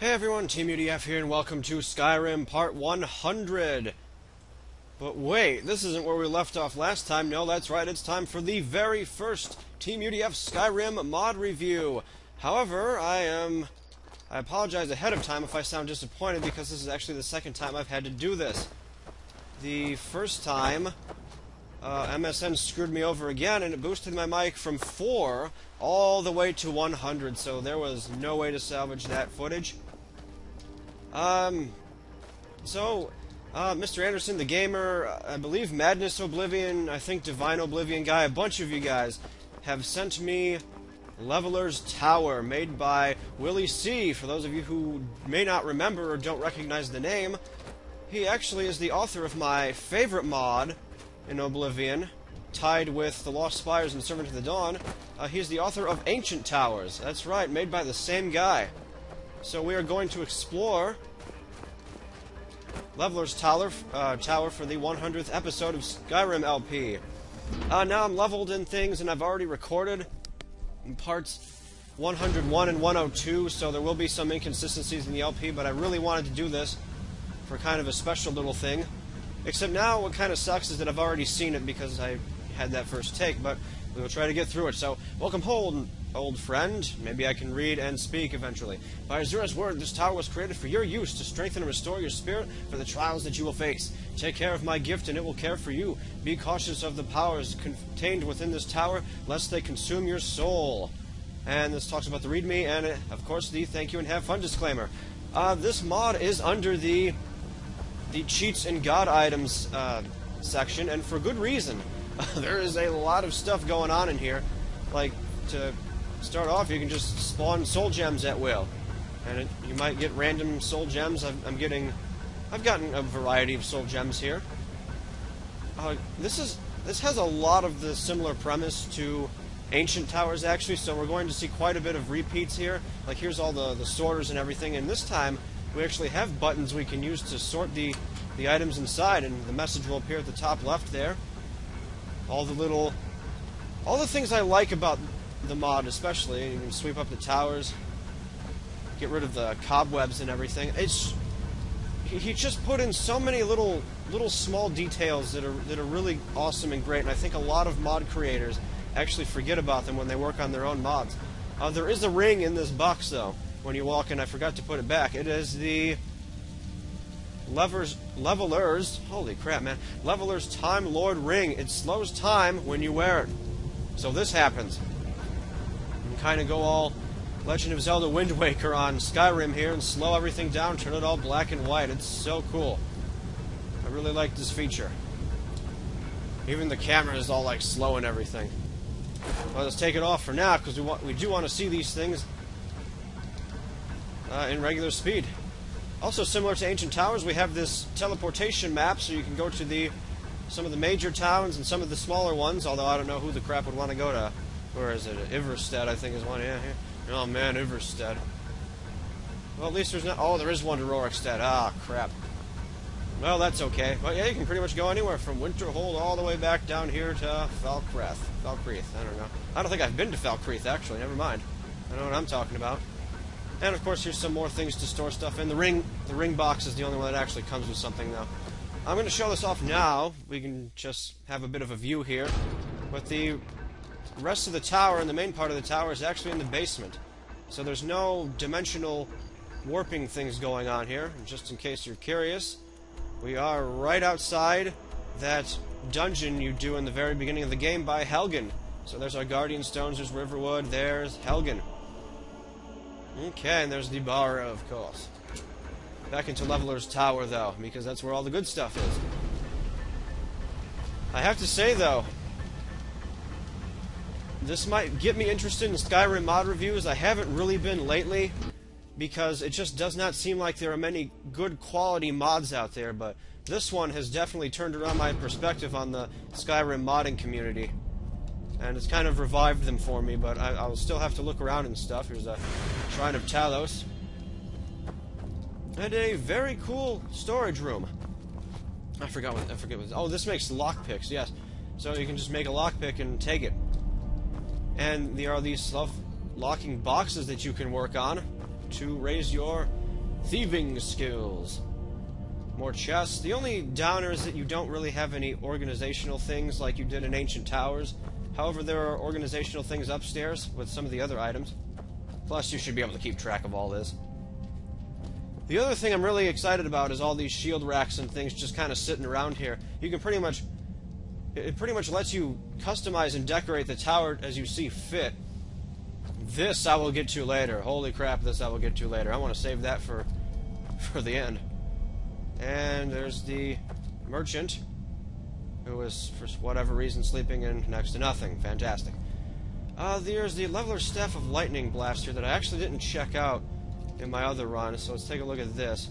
Hey everyone, Team UDF here, and welcome to Skyrim Part 100. But wait, this isn't where we left off last time. No, that's right, it's time for the very first Team UDF Skyrim Mod review. However, I apologize ahead of time if I sound disappointed, because this is actually the second time I've had to do this. The first time, MSN screwed me over again, and it boosted my mic from 4 all the way to 100, so there was no way to salvage that footage. Mr. Anderson, the gamer, I believe Madness Oblivion, I think Divine Oblivion guy, a bunch of you guys have sent me Leveler's Tower, made by Willie C. For those of you who may not remember or don't recognize the name, he actually is the author of my favorite mod in Oblivion, tied with The Lost Spires and Servant of the Dawn. He's the author of Ancient Towers. That's right, made by the same guy. So we are going to explore Leveler's Tower for the 100th episode of Skyrim LP. Now I'm leveled in things, and I've already recorded parts 101 and 102, so there will be some inconsistencies in the LP, but I really wanted to do this for kind of a special little thing. Except now what kind of sucks is that I've already seen it because I had that first take, but we will try to get through it. So, welcome home, old friend. Maybe I can read and speak eventually. By Azura's word, this tower was created for your use, to strengthen and restore your spirit for the trials that you will face. Take care of my gift, and it will care for you. Be cautious of the powers contained within this tower, lest they consume your soul. And this talks about the README, and, of course, the thank you and have fun disclaimer. This mod is under the cheats and god items section, and for good reason. There is a lot of stuff going on in here. Like, to start off, you can just spawn soul gems at will, and you might get random soul gems. I've gotten a variety of soul gems here. This has a lot of the similar premise to Ancient Towers, actually, so we're going to see quite a bit of repeats here. Like, here's all the sorters and everything, and this time we actually have buttons we can use to sort the items inside, and the message will appear at the top left there. All the things I like about the mod, especially. You can sweep up the towers, get rid of the cobwebs and everything. He just put in so many little small details that are really awesome and great, and I think a lot of mod creators actually forget about them when they work on their own mods. There is a ring in this box, though, when you walk in. I forgot to put it back. It is the Leveler's, holy crap, man, Leveler's Time Lord Ring. It slows time when you wear it. So this happens. You can kind of go all Legend of Zelda Wind Waker on Skyrim here and slow everything down, turn it all black and white. It's so cool. I really like this feature. Even the camera is all like slow and everything. Well, let's take it off for now, because we do want to see these things in regular speed. Also, similar to Ancient Towers, we have this teleportation map, so you can go to some of the major towns and some of the smaller ones, although I don't know who the crap would want to go to. Where is it? Iverstead, I think, is one. Yeah, here. Oh, man, Iverstead. Well, at least there's not... Oh, there is one to Rorikstead. Ah, crap. Well, that's okay. Well, yeah, you can pretty much go anywhere from Winterhold all the way back down here to Falkreath. I don't know. I don't think I've been to Falkreath, actually. Never mind. I know what I'm talking about. And, of course, here's some more things to store stuff in. The ring box is the only one that actually comes with something, though. I'm going to show this off now. We can just have a bit of a view here. But the rest of the tower and the main part of the tower is actually in the basement. So there's no dimensional warping things going on here. And just in case you're curious, we are right outside that dungeon you do in the very beginning of the game by Helgen. So there's our Guardian Stones, there's Riverwood, there's Helgen. Okay, and there's the bar, of course. Back into Leveler's Tower, though, because that's where all the good stuff is. I have to say, though, this might get me interested in Skyrim mod reviews. I haven't really been lately, because it just does not seem like there are many good quality mods out there, but this one has definitely turned around my perspective on the Skyrim modding community. And it's kind of revived them for me, but I'll still have to look around and stuff. Here's a Shrine of Talos. And a very cool storage room. I forget what... Oh, this makes lockpicks, yes. So you can just make a lockpick and take it. And there are these self-locking boxes that you can work on to raise your Thieving skills. More chests. The only downer is that you don't really have any organizational things like you did in Ancient Towers. However, there are organizational things upstairs with some of the other items. Plus, you should be able to keep track of all this. The other thing I'm really excited about is all these shield racks and things just kind of sitting around here. You can pretty much... It pretty much lets you customize and decorate the tower as you see fit. This I will get to later. Holy crap, this I will get to later. I want to save that for the end. And there's the merchant, who is, for whatever reason, sleeping in next to nothing. Fantastic. There's the Leveler Staff of Lightning Blaster that I actually didn't check out in my other run, so let's take a look at this.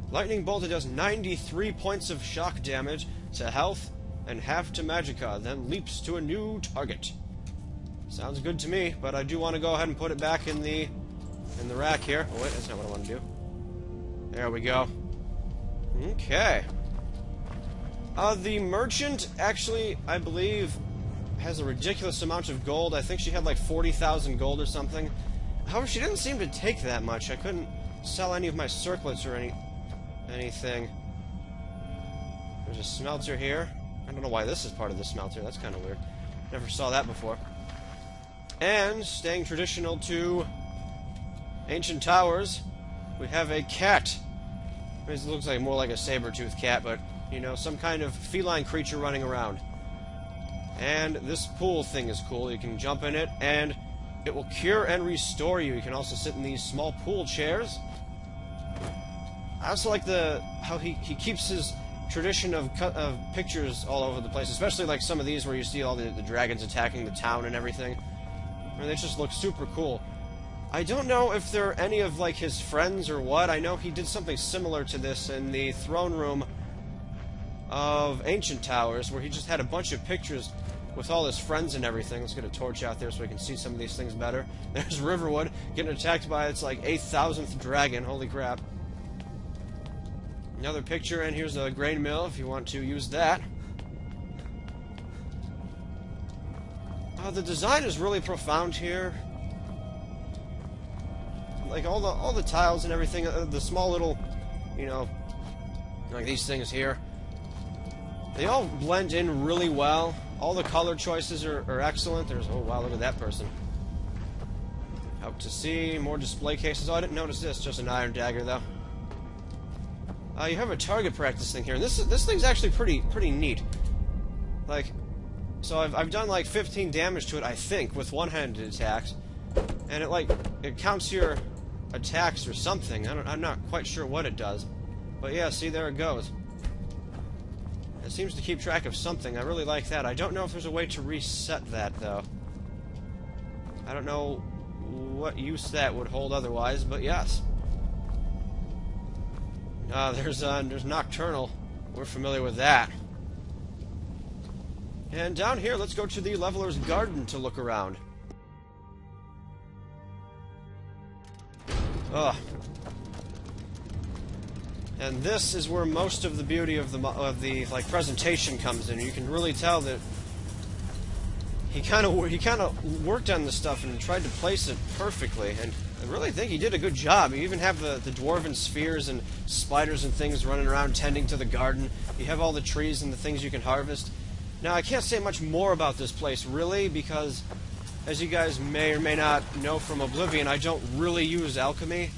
Lightning Bolt, it does 93 points of shock damage to health and half to magicka, then leaps to a new target. Sounds good to me, but I do want to go ahead and put it back in the rack here. Oh wait, that's not what I want to do. There we go. Okay. The merchant, actually, I believe, has a ridiculous amount of gold. I think she had like 40,000 gold or something. However, she didn't seem to take that much. I couldn't sell any of my circlets or anything. There's a smelter here. I don't know why this is part of the smelter. That's kind of weird. Never saw that before. And, staying traditional to Ancient Towers, we have a cat. It looks like more like a saber-toothed cat, but, you know, some kind of feline creature running around. And this pool thing is cool. You can jump in it, and it will cure and restore you. You can also sit in these small pool chairs. I also like how he keeps his tradition of pictures all over the place, especially like some of these where you see all the dragons attacking the town and everything. I mean, they just look super cool. I don't know if they're any of like his friends or what. I know he did something similar to this in the throne room of Ancient Towers, where he just had a bunch of pictures with all his friends and everything. Let's get a torch out there so we can see some of these things better. There's Riverwood getting attacked by its like 8,000th dragon. Holy crap. Another picture, and here's a grain mill if you want to use that. The design is really profound here. Like all the tiles and everything, the small little, you know, like these things here, they all blend in really well. All the color choices are excellent. There's, oh wow, look at that person. Out to sea, more display cases. Oh, I didn't notice this. Just an iron dagger though. You have a target practice thing here, and this thing's actually pretty neat. Like, so I've done like 15 damage to it, I think, with one-handed attacks, and it counts your attacks or something. I'm not quite sure what it does, but yeah, see, there it goes. It seems to keep track of something. I really like that. I don't know if there's a way to reset that though. I don't know what use that would hold otherwise, but yes. There's Nocturnal. We're familiar with that. And down here, let's go to the Leveler's Garden to look around. Ugh. And this is where most of the beauty of the like presentation comes in. You can really tell that he kind of worked on this stuff and tried to place it perfectly. And I really think he did a good job. You even have the dwarven spheres and spiders and things running around tending to the garden. You have all the trees and the things you can harvest. Now, I can't say much more about this place, really, because, as you guys may or may not know from Oblivion, I don't really use alchemy.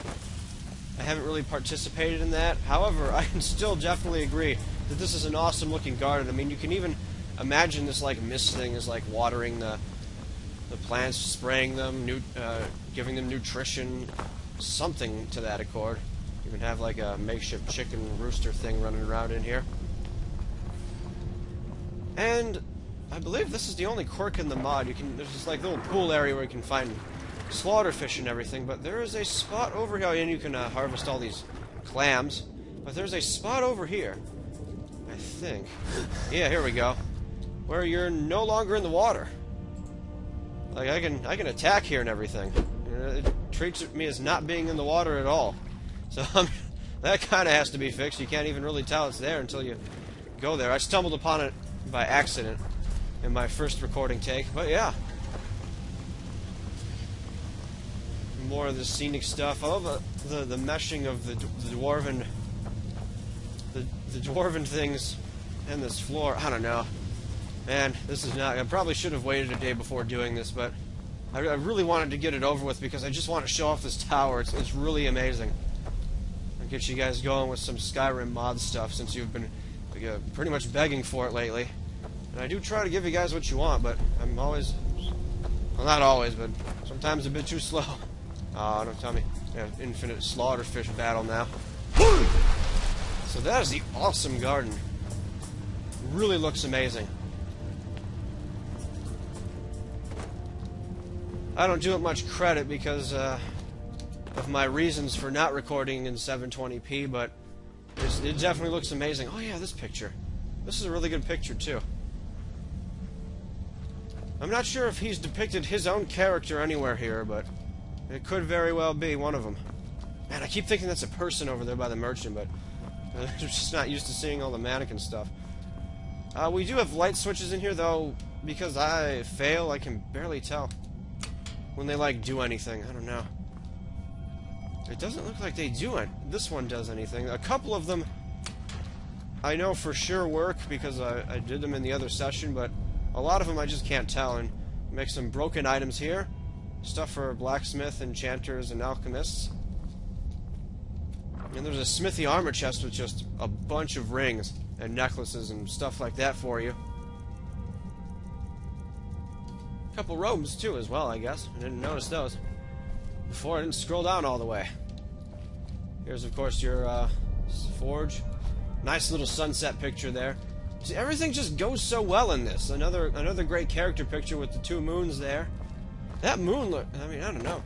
I haven't really participated in that. However, I can still definitely agree that this is an awesome-looking garden. I mean, you can even imagine this, like, mist thing is, like, watering the plants, spraying them, giving them nutrition, something to that accord. You even have, like, a makeshift chicken rooster thing running around in here. And I believe this is the only quirk in the mod. There's this like little pool area where you can find slaughterfish and everything, but there is a spot over here, and you can harvest all these clams. But there's a spot over here, I think. Yeah, here we go, where you're no longer in the water. Like I can attack here and everything. It treats me as not being in the water at all. So that kind of has to be fixed. You can't even really tell it's there until you go there. I stumbled upon it by accident in my first recording take, but yeah. More of the scenic stuff. I love the meshing of the dwarven the dwarven things and this floor. I don't know. Man, this is not... I probably should have waited a day before doing this, but I really wanted to get it over with because I just want to show off this tower. It's really amazing. I'll get you guys going with some Skyrim Mod stuff since you've been pretty much begging for it lately. And I do try to give you guys what you want, but I'm always... Well, not always, but sometimes a bit too slow. Oh, don't tell me. Yeah, infinite slaughterfish battle now. So that is the awesome garden. Really looks amazing. I don't do it much credit because of my reasons for not recording in 720p, but it definitely looks amazing. Oh yeah, this picture. This is a really good picture too. I'm not sure if he's depicted his own character anywhere here, but it could very well be one of them. Man, I keep thinking that's a person over there by the merchant, but I'm just not used to seeing all the mannequin stuff. We do have light switches in here, though, because I fail, I can barely tell when they, like, do anything. I don't know. It doesn't look like they do it. This one does anything. A couple of them I know for sure work because I did them in the other session, but a lot of them I just can't tell. And make some broken items here. Stuff for blacksmith, enchanters, and alchemists. And there's a smithy armor chest with just a bunch of rings and necklaces and stuff like that for you. A couple robes too as well, I guess. I didn't notice those. Before I didn't scroll down all the way. Here's of course your forge. Nice little sunset picture there. See, everything just goes so well in this. Another great character picture with the two moons there. That moon look, I mean, I don't know.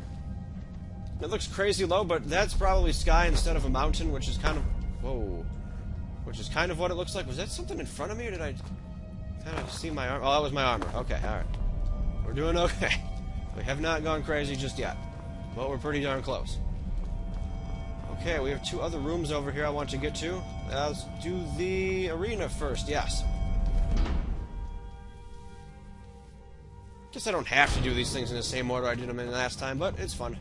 It looks crazy low, but that's probably sky instead of a mountain, which is kind of... Whoa. Which is kind of what it looks like. Was that something in front of me, or did I kind of see my armor? Oh, that was my armor. Okay, alright. We're doing okay. We have not gone crazy just yet. But we're pretty darn close. Okay, we have two other rooms over here I want to get to. Let's do the arena first, yes. Guess I don't have to do these things in the same order I did them in last time, but it's fun.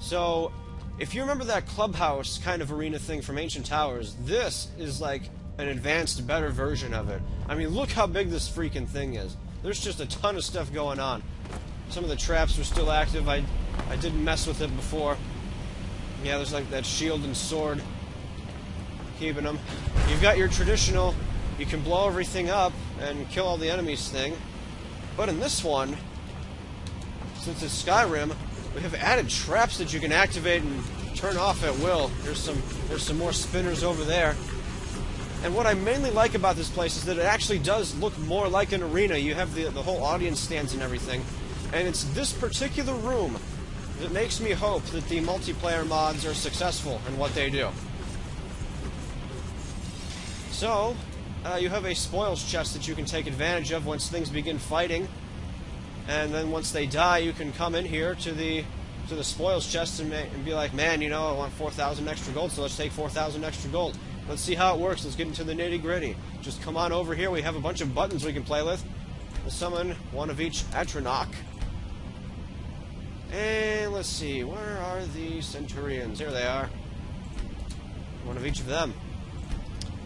So, if you remember that clubhouse kind of arena thing from Ancient Towers, this is like an advanced, better version of it. I mean, look how big this freaking thing is. There's just a ton of stuff going on. Some of the traps are still active. I didn't mess with it before. Yeah, there's like that shield and sword. Keeping them. You've got your traditional, you can blow everything up and kill all the enemies thing. But in this one, since it's Skyrim, we have added traps that you can activate and turn off at will. There's some more spinners over there. And what I mainly like about this place is that it actually does look more like an arena. You have the whole audience stands and everything. And it's this particular room that makes me hope that the multiplayer mods are successful in what they do. So, you have a spoils chest that you can take advantage of once things begin fighting. And then once they die, you can come in here to the spoils chest and be like, man, you know, I want 4,000 extra gold, so let's take 4,000 extra gold. Let's see how it works. Let's get into the nitty-gritty. Just come on over here. We have a bunch of buttons we can play with. We'll summon one of each Atronach. And let's see, where are the Centurions? Here they are. One of each of them.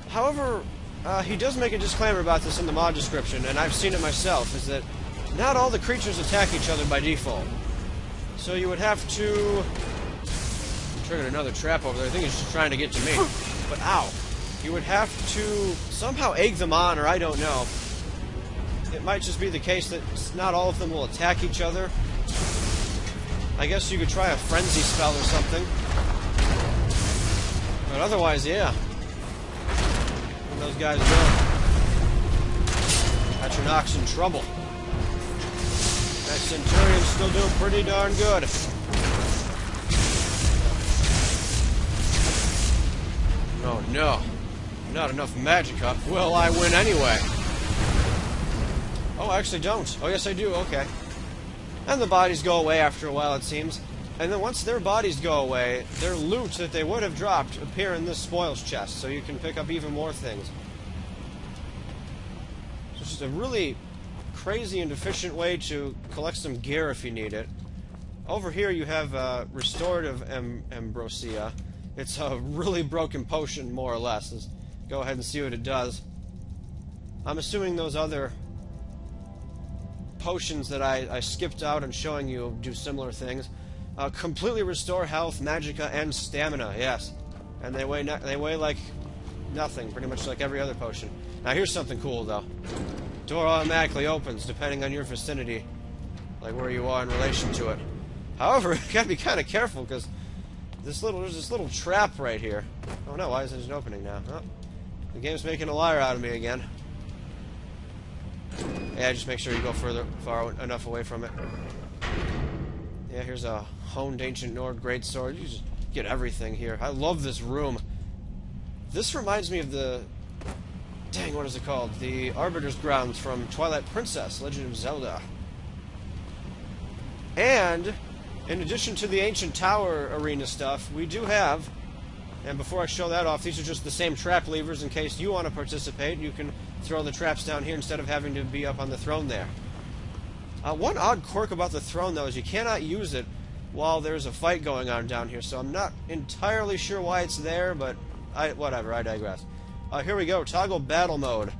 However, he does make a disclaimer about this in the mod description, and I've seen it myself, is that not all the creatures attack each other by default. So you would have to... Triggered another trap over there. I think he's just trying to get to me. But ow. You would have to somehow egg them on, or I don't know. It might just be the case that not all of them will attack each other. I guess you could try a frenzy spell or something. But otherwise, yeah. Where those guys go. Atronach's in trouble. That Centurion's still doing pretty darn good. Oh no. Not enough magicka. Well, I win anyway. Oh, I actually don't. Oh, yes I do. Okay. And the bodies go away after a while, it seems. And then once their bodies go away, their loot that they would have dropped appear in this spoils chest, so you can pick up even more things. So it's just a really crazy and efficient way to collect some gear if you need it. over here you have restorative ambrosia. It's a really broken potion, more or less. Let's go ahead and see what it does. I'm assuming those other potions that I skipped out and showing you do similar things. Completely restore health, magicka, and stamina. Yes, and they weigh like nothing, pretty much like every other potion. Now here's something cool though. Door automatically opens depending on your vicinity, like where you are in relation to it. However, you gotta be kind of careful because there's this little trap right here. Oh no, why isn't it opening now? Oh, the game's making a liar out of me again. Yeah, just make sure you go far enough away from it. Yeah, here's a honed ancient Nord greatsword. You just get everything here. I love this room. This reminds me of the... Dang, what is it called? The Arbiter's Grounds from Twilight Princess, Legend of Zelda. And, in addition to the Ancient Tower arena stuff, we do have... And before I show that off, these are just the same trap levers in case you want to participate. You can throw the traps down here instead of having to be up on the throne there. One odd quirk about the throne, though, is you cannot use it while there's a fight going on down here, so I'm not entirely sure why it's there, but whatever, I digress. Here we go, toggle battle mode.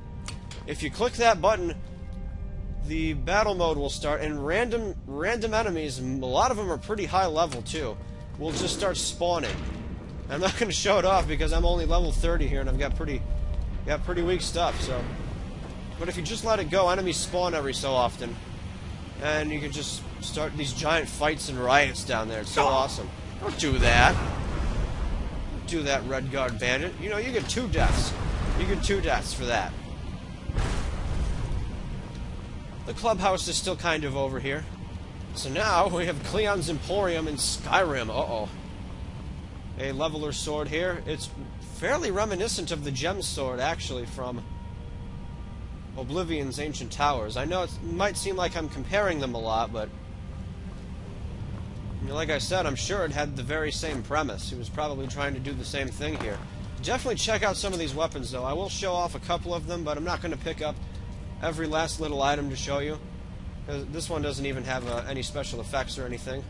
If you click that button, the battle mode will start, and random enemies, a lot of them are pretty high level, too, will just start spawning. I'm not going to show it off because I'm only level 30 here, and I've got pretty weak stuff, so... But if you just let it go, enemies spawn every so often. And you can just start these giant fights and riots down there. It's so awesome. Don't do that. Don't do that, Red Guard Bandit. You know, you get 2 deaths. You get 2 deaths for that. The clubhouse is still kind of over here. So now we have Cleon's Emporium in Skyrim. Uh-oh. A leveler sword here. It's fairly reminiscent of the gem sword, actually, from Oblivion's Ancient Towers. I know it might seem like I'm comparing them a lot, but you know, like I said, I'm sure it had the very same premise. He was probably trying to do the same thing here. Definitely check out some of these weapons, though. I will show off a couple of them, but I'm not going to pick up every last little item to show you. This one doesn't even have any special effects or anything.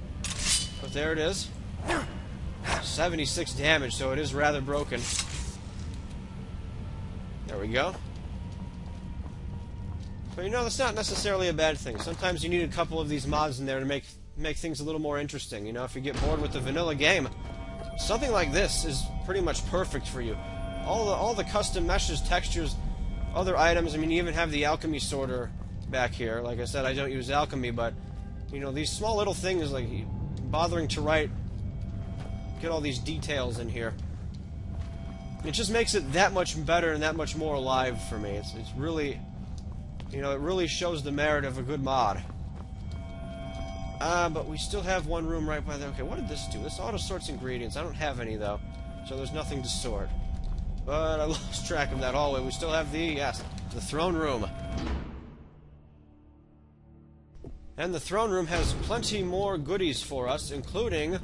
But there it is. 76 damage, so it is rather broken. There we go. But you know, that's not necessarily a bad thing. Sometimes you need a couple of these mods in there to make things a little more interesting. You know, if you get bored with the vanilla game, something like this is pretty much perfect for you. All the custom meshes, textures, other items. I mean, you even have the alchemy sorter back here. Like I said, I don't use alchemy, but you know, these small little things like bothering to get all these details in here. It just makes it that much better and that much more alive for me. It's really, you know, it really shows the merit of a good mod. But we still have one room right by there. Okay, what did this do? This auto sorts ingredients. I don't have any, though, so there's nothing to sort. But I lost track of that hallway. We still have the throne room. And the throne room has plenty more goodies for us, including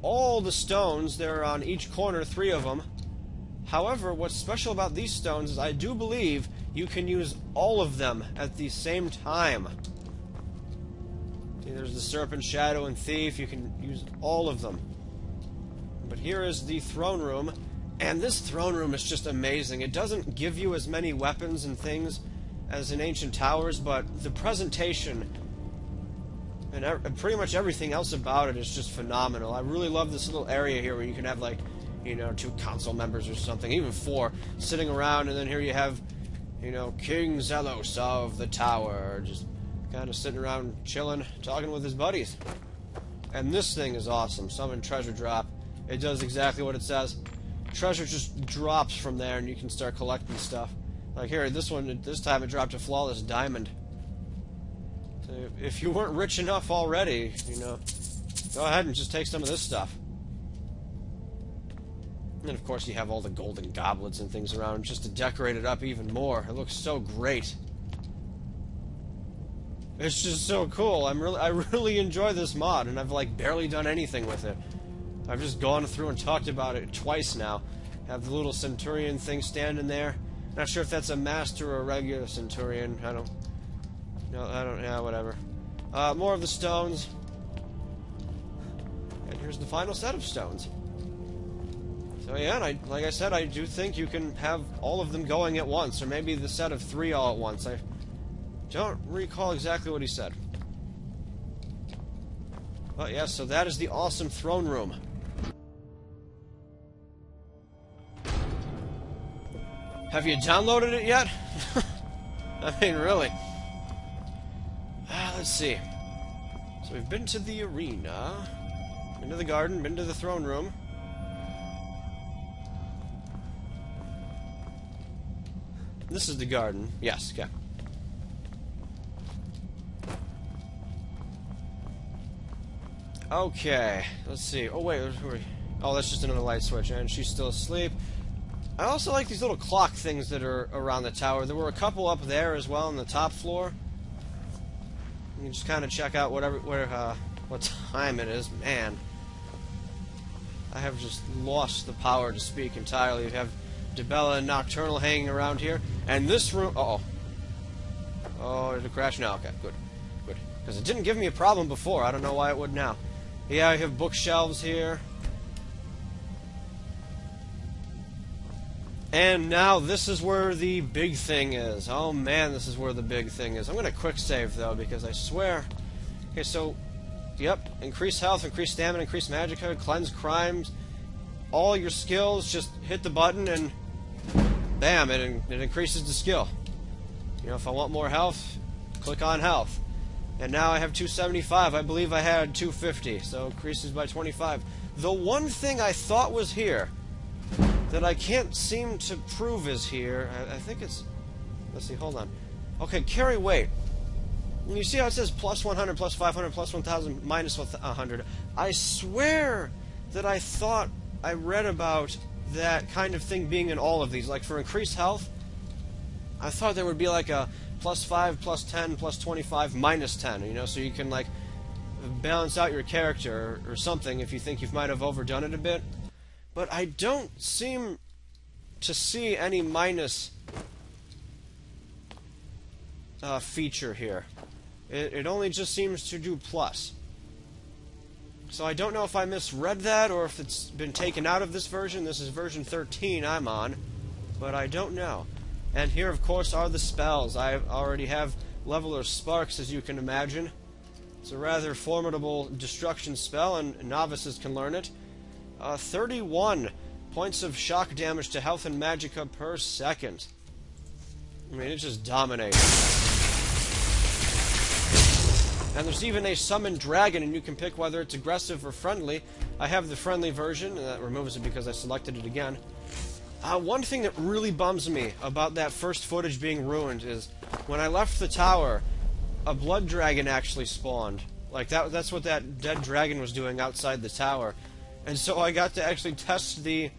all the stones. There are on each corner, 3 of them. However, what's special about these stones is I do believe you can use all of them at the same time. See, there's the Serpent, Shadow, and Thief. You can use all of them. But here is the throne room, and this throne room is just amazing. It doesn't give you as many weapons and things as in Ancient Towers, but the presentation and pretty much everything else about it is just phenomenal. I really love this little area here where you can have, like, you know, 2 council members or something, even 4, sitting around, and then here you have, you know, King Zelos of the Tower, just kind of sitting around chilling, talking with his buddies. And this thing is awesome. Summon treasure drop. It does exactly what it says. Treasure just drops from there, and you can start collecting stuff. Like here, this time it dropped a flawless diamond. So if you weren't rich enough already, you know, go ahead and just take some of this stuff. And then, of course, you have all the golden goblets and things around just to decorate it up even more. It looks so great. It's just so cool. I really enjoy this mod, and I've, like, barely done anything with it. I've just gone through and talked about it twice now. Have the little centurion thing standing there. Not sure if that's a master or a regular centurion. Yeah, whatever. More of the stones. And here's the final set of stones. So yeah, and like I said, I do think you can have all of them going at once, or maybe the set of 3 all at once. I don't recall exactly what he said. But yes, so that is the awesome throne room. Have you downloaded it yet? I mean, really. Let's see. So we've been to the arena, been to the garden, been to the throne room. This is the garden. Yes, okay. Okay, let's see. Oh, wait. Oh, that's just another light switch, and she's still asleep. I also like these little clock things that are around the tower. There were a couple up there as well on the top floor. You can just kind of check out what time it is. Man, I have just lost the power to speak entirely. We have Dibella and Nocturnal hanging around here. And this room... Uh-oh. Oh, did it crash? No, okay, good. Good. Because it didn't give me a problem before. I don't know why it would now. Yeah, I have bookshelves here. And now this is where the big thing is. Oh man, this is where the big thing is. I'm going to quick save though, because I swear... Okay, so... Yep, increase health, increase stamina, increase magicka, cleanse crimes. All your skills, just hit the button and... Bam, it increases the skill. You know, if I want more health, click on health. And now I have 275. I believe I had 250, so it increases by 25. The one thing I thought was here that I can't seem to prove is here. I think it's... Let's see, hold on. Okay, carry weight. You see how it says plus 100, plus 500, plus 1,000, minus 100? I swear that I thought I read about that kind of thing being in all of these. Like for increased health, I thought there would be like a plus 5, plus 10, plus 25, minus 10, you know, so you can like balance out your character or something if you think you might have overdone it a bit. But I don't seem to see any minus feature here. It only just seems to do plus. So I don't know if I misread that or if it's been taken out of this version. This is version 13 I'm on, but I don't know. And here, of course, are the spells. I already have Leveler Sparks, as you can imagine. It's a rather formidable destruction spell, and novices can learn it. 31 points of shock damage to health and magicka per second. I mean, it just dominates. And there's even a summoned dragon, and you can pick whether it's aggressive or friendly. I have the friendly version, and that removes it because I selected it again. One thing that really bums me about that first footage being ruined is when I left the tower, a blood dragon actually spawned. Like, that's what that dead dragon was doing outside the tower. And so I got to actually test the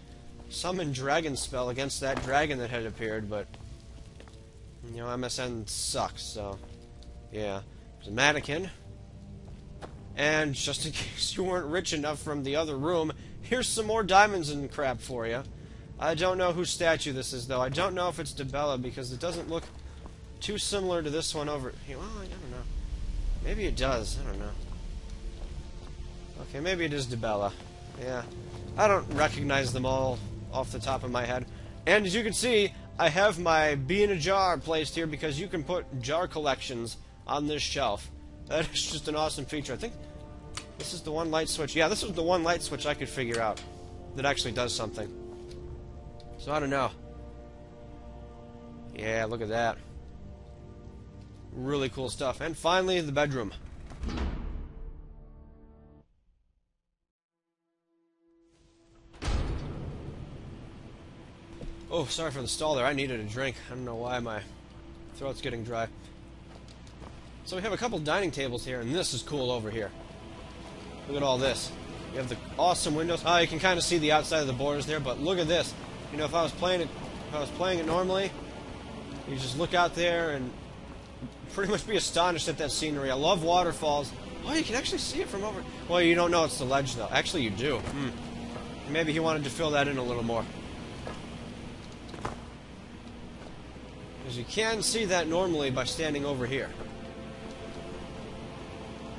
summon dragon spell against that dragon that had appeared, but, you know, MSN sucks, so, yeah. There's a mannequin. And just in case you weren't rich enough from the other room, here's some more diamonds and crap for you. I don't know whose statue this is, though. I don't know if it's Dibella, because it doesn't look too similar to this one over here. Well, I don't know. Maybe it does. I don't know. Okay, maybe it is Dibella. Yeah. I don't recognize them all off the top of my head. And as you can see, I have my bee in a jar placed here because you can put jar collections on this shelf. That is just an awesome feature. I think this is the one light switch. Yeah, this was the one light switch I could figure out that actually does something. So I don't know. Yeah, look at that. Really cool stuff. And finally, the bedroom. Oh, sorry for the stall there. I needed a drink. I don't know why my throat's getting dry. So we have a couple dining tables here, and this is cool over here. Look at all this. You have the awesome windows. Oh, you can kind of see the outside of the borders there, but look at this. You know, if I was playing it normally, you just look out there and pretty much be astonished at that scenery. I love waterfalls. Oh, you can actually see it from over. Well, you don't know it's the ledge, though. Actually, you do. Maybe he wanted to fill that in a little more. Because you can see that normally by standing over here.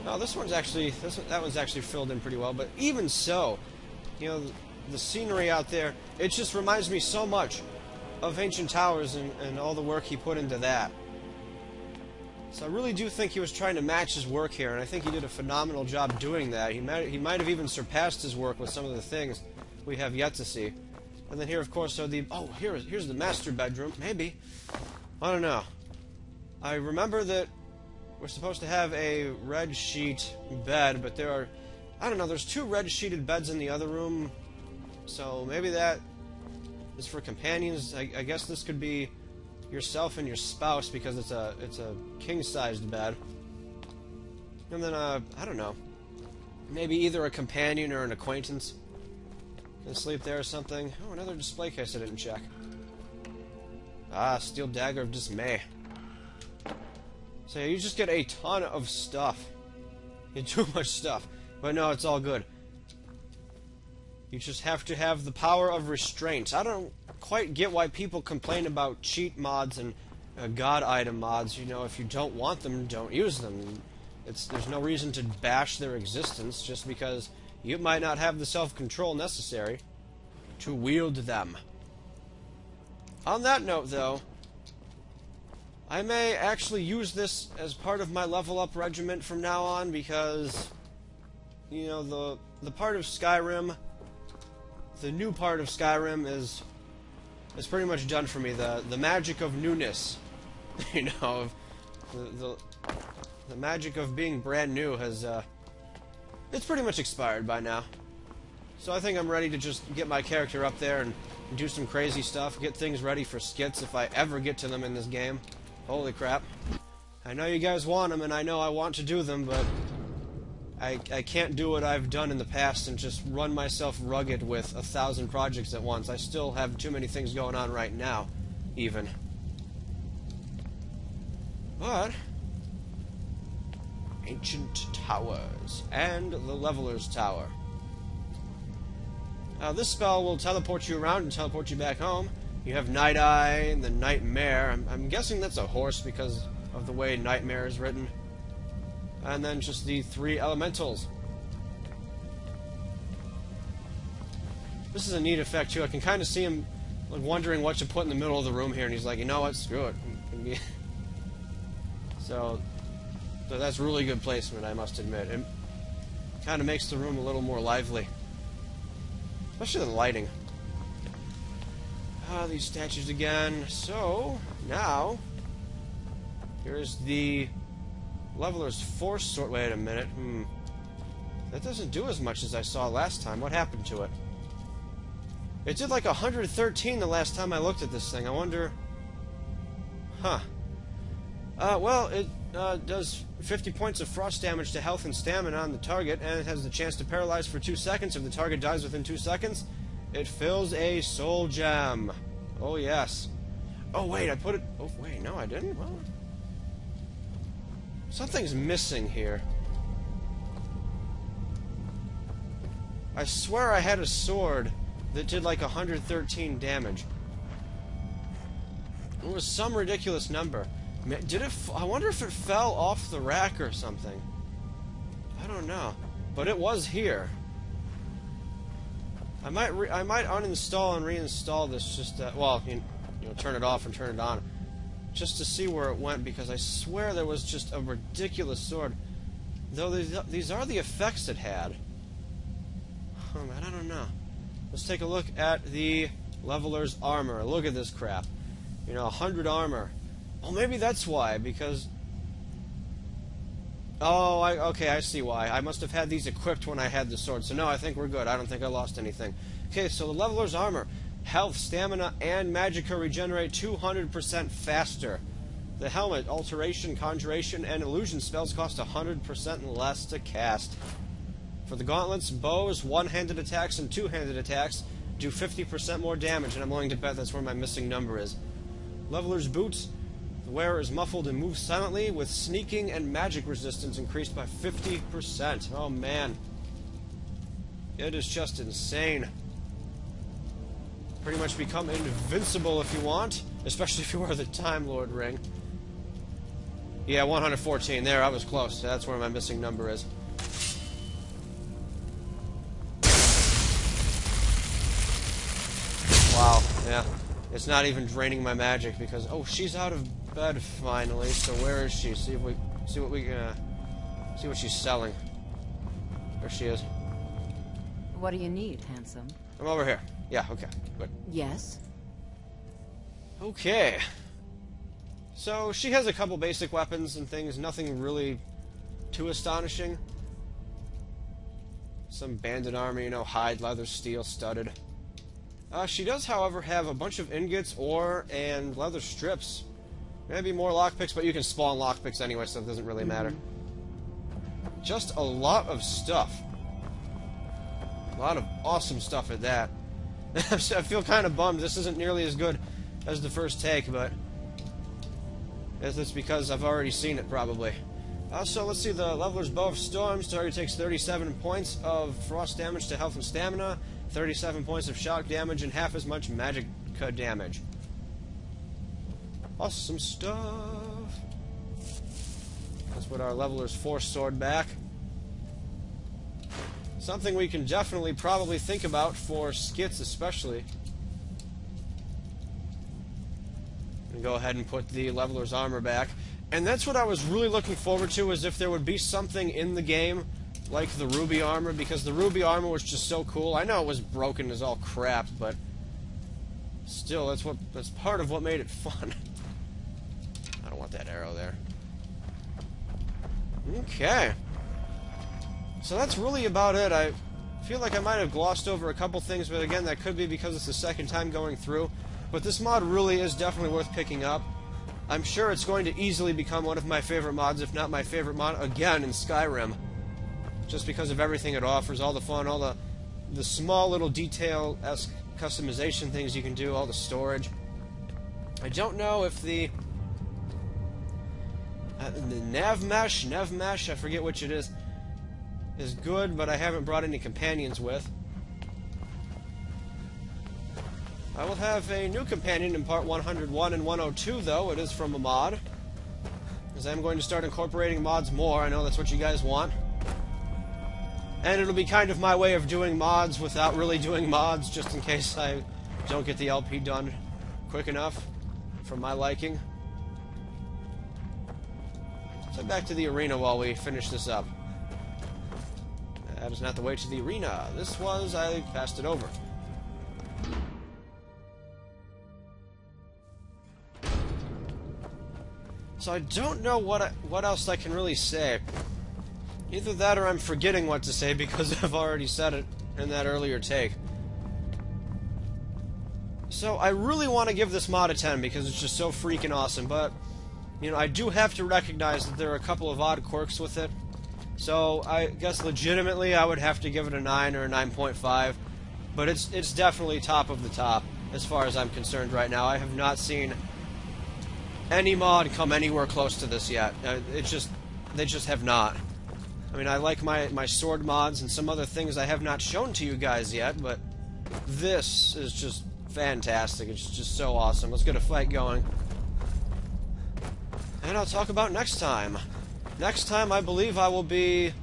No, this one's actually that one's actually filled in pretty well. But even so, you know, the scenery out there, it just reminds me so much of Ancient Towers and all the work he put into that. So I really do think he was trying to match his work here, and I think he did a phenomenal job doing that. He might have even surpassed his work with some of the things we have yet to see. And then here, of course, are the... Oh, here's the master bedroom. Maybe. I don't know. I remember that we're supposed to have a red sheet bed, but there are... I don't know, there's 2 red sheeted beds in the other room. So maybe that is for companions. I guess this could be yourself and your spouse, because it's a king-sized bed. And then, I don't know. Maybe either a companion or an acquaintance can sleep there or something. Oh, another display case I didn't check. Ah, Steel Dagger of Dismay. So you just get a ton of stuff. You get too much stuff. But no, it's all good. You just have to have the power of restraint. I don't quite get why people complain about cheat mods and god item mods. You know, if you don't want them, don't use them. There's no reason to bash their existence just because you might not have the self-control necessary to wield them. On that note, though, I may actually use this as part of my level up regiment from now on, because, you know, the part of Skyrim, the new part of Skyrim is pretty much done for me. The magic of newness, you know, the magic of being brand new has it's pretty much expired by now. So I think I'm ready to just get my character up there and do some crazy stuff, get things ready for skits if I ever get to them in this game. Holy crap. I know you guys want them, and I know I want to do them, but I can't do what I've done in the past and just run myself rugged with 1,000 projects at once. I still have too many things going on right now, even. But Ancient Towers and the Leveler's Tower. This spell will teleport you around and teleport you back home. You have Night Eye and the Nightmare. I'm guessing that's a horse because of the way Nightmare is written. And then just the 3 elementals. This is a neat effect too. I can kind of see him like wondering what to put in the middle of the room here, and he's like, you know what, screw it. So that's really good placement, I must admit. It kind of makes the room a little more lively. Especially the lighting. These statues again. So, now, here's the Leveler's Force Sword. Wait a minute. That doesn't do as much as I saw last time. What happened to it? It did like 113 the last time I looked at this thing. I wonder... Huh. Well, it does 50 points of frost damage to health and stamina on the target, and it has the chance to paralyze for 2 seconds. If the target dies within 2 seconds, it fills a soul gem. Oh, yes. Oh, wait, I put it... Oh, wait, no, I didn't? Well... Something's missing here. I swear I had a sword that did like 113 damage. It was some ridiculous number. Did it... I wonder if it fell off the rack or something. I don't know. But it was here. I might uninstall and reinstall this just well, you know, turn it off and turn it on, just to see where it went, because I swear there was just a ridiculous sword. Though these are the effects it had. Oh man, I don't know. Let's take a look at the Leveler's armor. Look at this crap. You know, 100 armor. Oh, maybe that's why, because... Oh, okay, I see why. I must have had these equipped when I had the sword. So no, I think we're good. I don't think I lost anything. Okay, so the Leveler's armor. Health, stamina, and magicka regenerate 200% faster. The helmet, alteration, conjuration, and illusion spells cost 100% less to cast. For the gauntlets, bows, one-handed attacks, and two-handed attacks do 50% more damage, and I'm willing to bet that's where my missing number is. Leveler's boots. The wearer is muffled and moves silently, with sneaking and magic resistance increased by 50%. Oh, man. It is just insane. Pretty much become invincible if you want, especially if you wear the Time Lord ring. Yeah, 114. There, I was close. That's where my missing number is. Wow, yeah. It's not even draining my magic because... Oh, she's out of bed finally. So where is she? See what she's selling. There she is. What do you need, handsome? I'm over here. Yeah, okay. Good. Yes? Okay. So, she has a couple basic weapons and things, nothing really too astonishing. Some bandit armor, you know, hide, leather, steel, studded. She does, however, have a bunch of ingots, ore, and leather strips. Maybe more lockpicks, but you can spawn lockpicks anyway, so it doesn't really matter. Just a lot of stuff. A lot of awesome stuff at that. I feel kind of bummed this isn't nearly as good as the first take, but it's because I've already seen it, probably. So let's see, the Leveler's Bow of Storms. Target takes 37 points of frost damage to health and stamina, 37 points of shock damage, and half as much magic damage. Awesome stuff. Let's put our Leveler's Force Sword back. Something we can definitely probably think about for skits especially. And go ahead and put the Leveler's Armor back. And that's what I was really looking forward to, is if there would be something in the game like the Ruby Armor, because the Ruby Armor was just so cool. I know it was broken as all crap, but still, that's part of what made it fun. I don't want that arrow there. Okay. So that's really about it. I feel like I might have glossed over a couple things, but again, that could be because it's the second time going through. But this mod really is definitely worth picking up. I'm sure it's going to easily become one of my favorite mods, if not my favorite mod, again, in Skyrim. Just because of everything it offers, all the fun, all the small little detail-esque customization things you can do, all the storage. I don't know if the nav mesh, I forget which it is good, but I haven't brought any companions with. I will have a new companion in part 101 and 102, though. It is from a mod, because I'm going to start incorporating mods more. I know that's what you guys want. And it'll be kind of my way of doing mods without really doing mods, just in case I don't get the LP done quick enough for my liking. Let's head back to the arena while we finish this up. That is not the way to the arena. This was, I passed it over. So I don't know what else I can really say. Either that or I'm forgetting what to say because I've already said it in that earlier take. So I really want to give this mod a 10 because it's just so freaking awesome, but you know, I do have to recognize that there are a couple of odd quirks with it. So I guess legitimately I would have to give it a 9 or a 9.5, but it's definitely top of the top as far as I'm concerned right now. I have not seen any mod come anywhere close to this yet. They just have not. I mean, I like my sword mods and some other things I have not shown to you guys yet, but this is just fantastic. It's just so awesome. Let's get a fight going. And I'll talk about next time. Next time, I believe I will be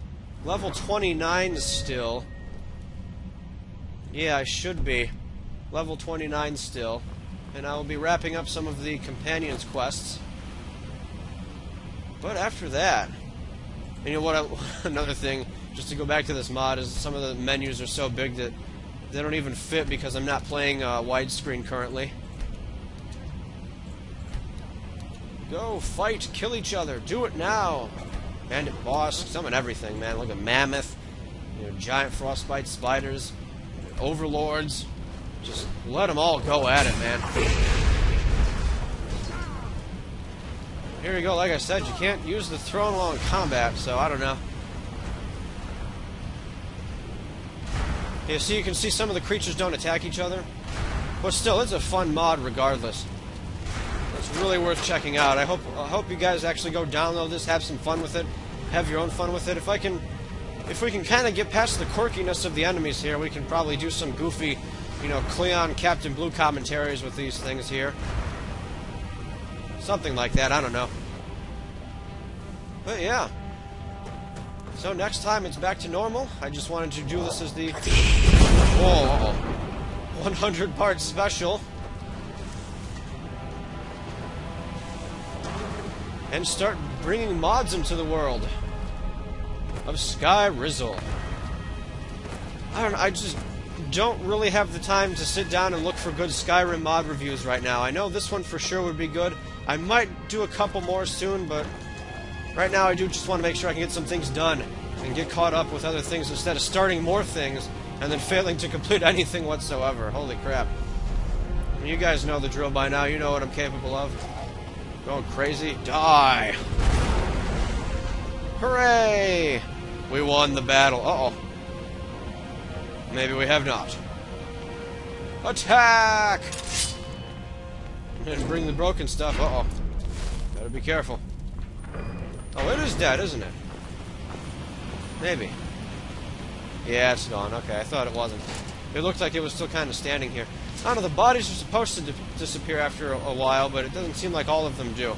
level 29 still. Yeah, I should be level 29 still. And I will be wrapping up some of the companions' quests. But after that, and you know what? Another thing, just to go back to this mod, is some of the menus are so big that they don't even fit because I'm not playing widescreen currently. Go fight, kill each other, do it now. Bandit boss, summon everything, man. Look at mammoth, you know, giant frostbite spiders, overlords. Just let them all go at it, man. Here we go. Like I said, you can't use the throne while in combat, so I don't know. Yeah, see, you can see some of the creatures don't attack each other. But still, it's a fun mod regardless. It's really worth checking out. I hope you guys actually go download this, have some fun with it, have your own fun with it. If we can kind of get past the quirkiness of the enemies here, we can probably do some goofy, you know, Cleon, Captain Blue commentaries with these things here. Something like that, I don't know. But yeah. So next time it's back to normal. I just wanted to do this as the 100-part special. And start bringing mods into the world of Skyrim. I just don't really have the time to sit down and look for good Skyrim mod reviews right now. I know this one for sure would be good. I might do a couple more soon, but right now I do just want to make sure I can get some things done and get caught up with other things instead of starting more things and then failing to complete anything whatsoever. Holy crap. You guys know the drill by now. You know what I'm capable of. Going crazy. Die! Hooray! We won the battle. Uh-oh. Maybe we have not. Attack! And bring the broken stuff. Uh-oh. Better be careful. Oh, it is dead, isn't it? Maybe. Yeah, it's gone. Okay, I thought it wasn't. It looked like it was still kind of standing here. I don't know, the bodies are supposed to disappear after a while, but it doesn't seem like all of them do.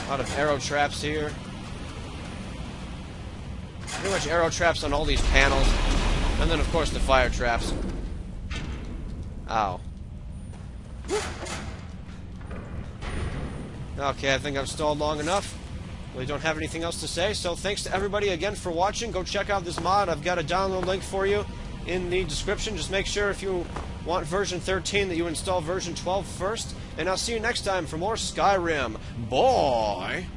A lot of arrow traps here. Pretty much arrow traps on all these panels. And then, of course, the fire traps. Ow. Okay, I think I've stalled long enough. Really don't have anything else to say, so thanks to everybody again for watching. Go check out this mod. I've got a download link for you in the description. Just make sure if you want version 13 that you install version 12 first. And I'll see you next time for more Skyrim. Bye!